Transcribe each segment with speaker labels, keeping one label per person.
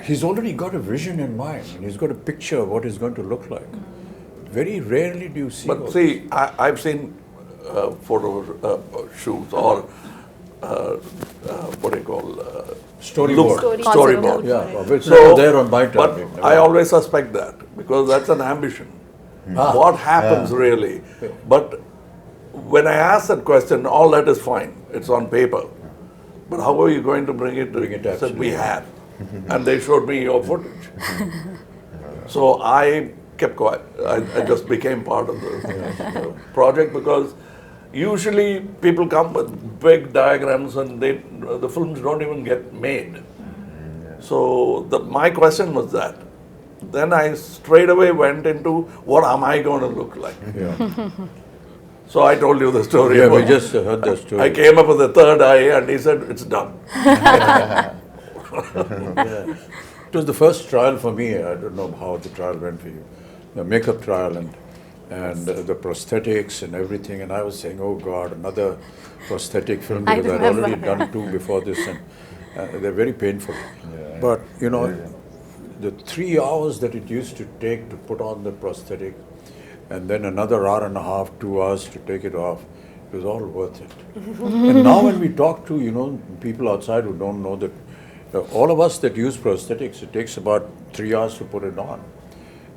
Speaker 1: he's already got a vision in mind, and he's got a picture of what he's going to look like. Very rarely do you see.
Speaker 2: But see, I've seen photo shoots or what do you call
Speaker 1: storyboard.
Speaker 2: storyboard.
Speaker 1: Yeah, it's never there on my
Speaker 2: But
Speaker 1: time.
Speaker 2: I always suspect that because that's an ambition. What happens really? But when I ask that question, all that is fine. It's on paper. But how are you going to bring it?
Speaker 1: Bring it
Speaker 2: Said
Speaker 1: absolutely.
Speaker 2: we had, and they showed me your footage. So I kept quiet. I just became part of the project because usually people come with big diagrams and the films don't even get made. So my question was that. Then I straight away went into what am I going to look like?
Speaker 1: Yeah.
Speaker 2: So I told you the story.
Speaker 1: Yeah, we
Speaker 2: about-
Speaker 1: just heard the story.
Speaker 2: I came up with the third eye and he said, it's done.
Speaker 1: It was the first trial for me. I don't know how the trial went for you. The makeup trial and the prosthetics and everything. And I was saying, oh God, another prosthetic film
Speaker 3: I
Speaker 1: because I'd
Speaker 3: remember,
Speaker 1: already done two before this, and they're very painful. But the 3 hours that it used to take to put on the prosthetic, and then another hour and a half, 2 hours to take it off, it was all worth it. And now when we talk to people outside who don't know that, all of us that use prosthetics, it takes about 3 hours to put it on.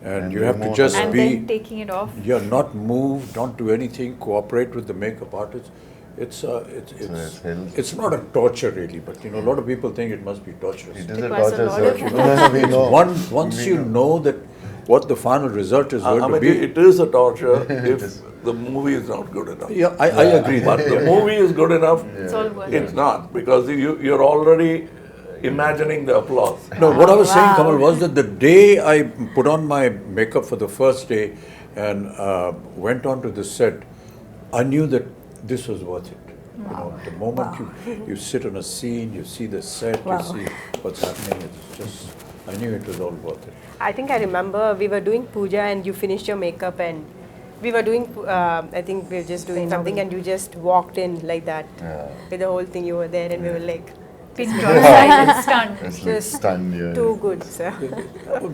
Speaker 1: And you have to just
Speaker 4: And
Speaker 1: be,
Speaker 4: then taking it off.
Speaker 1: not move, don't do anything, cooperate with the makeup artist. It's not a torture really, but a lot of people think it must be torturous.
Speaker 3: It is a torture,
Speaker 1: We know. Once you know that what the final result is going to be.
Speaker 2: It is a torture if the movie is not good enough.
Speaker 1: Yeah, I agree.
Speaker 2: But the movie is good enough,
Speaker 4: It's all worth it.
Speaker 2: it's not, because you're already imagining the applause.
Speaker 1: No, what I was saying, Kamal, was that the day I put on my makeup for the first day and went onto the set, I knew that this was worth it. The moment you sit on a scene, you see the set, you see what's happening, it's just, I knew it was all worth it.
Speaker 5: I think I remember we were doing puja and you finished your makeup and we were doing, I think we were just doing something and you just walked in like that with the whole thing. You were there and we were like,
Speaker 4: Pin drop silent stunned.
Speaker 5: just
Speaker 3: stunned,
Speaker 5: too good, sir.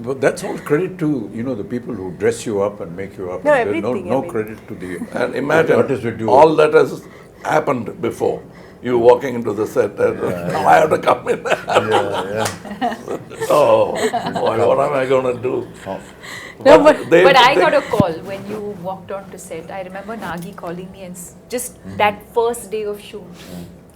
Speaker 1: But that's all credit to the people who dress you up and make you up.
Speaker 5: No,
Speaker 1: There's
Speaker 5: everything,
Speaker 1: no
Speaker 5: I mean.
Speaker 1: credit to the
Speaker 2: And imagine,
Speaker 1: artists who do
Speaker 2: all that has happened before. You walking into the set and now I have to come in. Oh, boy, what am I going to do?
Speaker 5: No, but
Speaker 2: they-
Speaker 4: But I
Speaker 2: they-
Speaker 4: got a call when you walked on to set. I remember Nagi calling me and just that first day of shoot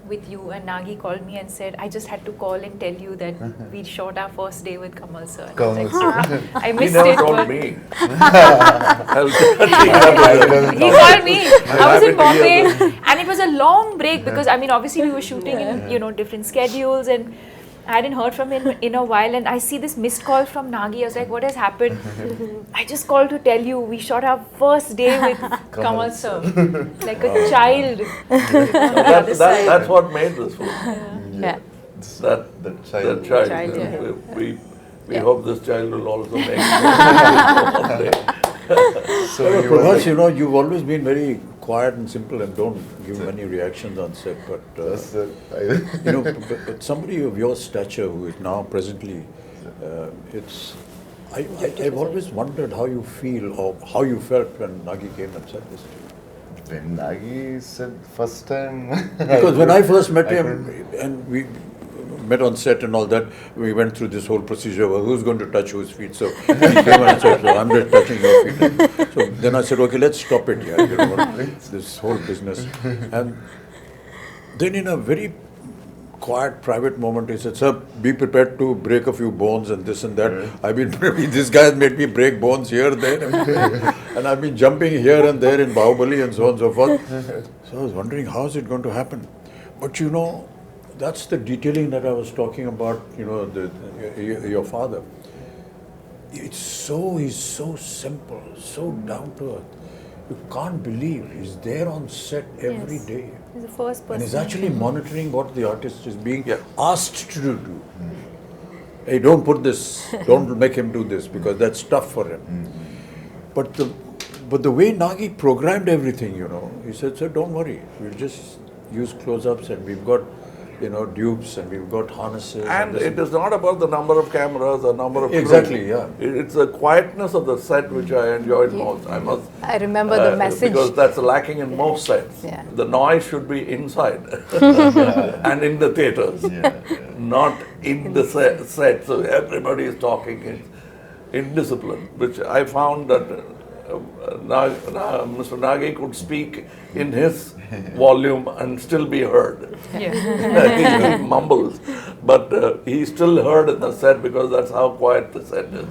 Speaker 4: with you, and Nagi called me and said, I just had to call and tell you that we shot our first day with Kamal sir. And I was like, I
Speaker 2: He
Speaker 4: missed
Speaker 2: never
Speaker 4: it.
Speaker 2: told
Speaker 4: but-
Speaker 2: me. I'll-
Speaker 4: He called me. I was in
Speaker 2: happy to hear
Speaker 4: Bombay, and it was a long break because obviously we were shooting in different schedules, and I hadn't heard from him in a while. And I see this missed call from Nagi. I was like, "What has happened?" I just called to tell you we shot our first day with Kamal sir, like a child.
Speaker 2: That's what made this film.
Speaker 5: yeah.
Speaker 2: That
Speaker 3: child.
Speaker 2: child.
Speaker 5: Child, yeah.
Speaker 2: We hope this child will also make it one day.
Speaker 3: So you were
Speaker 1: Prabhas,
Speaker 3: like,
Speaker 1: you've always been very quiet and simple and don't give many reactions on set. But but somebody of your stature who is now presently, I've always wondered how you feel or how you felt when Nagi came and said this to you.
Speaker 3: when Nagi said first time.
Speaker 1: Because when I first met
Speaker 3: I
Speaker 1: him and we met on set and all that, we went through this whole procedure of who's going to touch whose feet. So he came and said, so I'm just touching your feet. So then I said, okay, let's stop it here. This whole business. And then in a very quiet, private moment, he said, sir, be prepared to break a few bones and this and that. I've been, this guy has made me break bones here, there, and I've been jumping here and there in Bahubali and so on and so forth. So I was wondering, how is it going to happen? But that's the detailing that I was talking about, your father. He's so simple, so down to earth. You can't believe he's there on set every
Speaker 4: Yes.
Speaker 1: day.
Speaker 4: He's the first person.
Speaker 1: And he's actually monitoring what the artist is being
Speaker 2: Yeah.
Speaker 1: asked to do. Hey, don't put this, don't make him do this because that's tough for him. But the way Nagi programmed everything, he said, sir, don't worry, we'll just use close-ups and we've got dupes, and we've got harnesses.
Speaker 2: And
Speaker 1: this-
Speaker 2: it is not about the number of cameras or number of crew.
Speaker 1: Exactly, yeah.
Speaker 2: It's the quietness of the set which I enjoyed most. I must.
Speaker 6: I remember the message.
Speaker 2: Because that's lacking in most sets.
Speaker 6: Yeah.
Speaker 2: The noise should be inside and in the theaters, not in the set. So everybody is talking in discipline, which I found that Mr. Nagi could speak in his volume and still be heard.
Speaker 4: Yeah.
Speaker 2: He mumbles, but he's still heard in the set because that's how quiet the set is.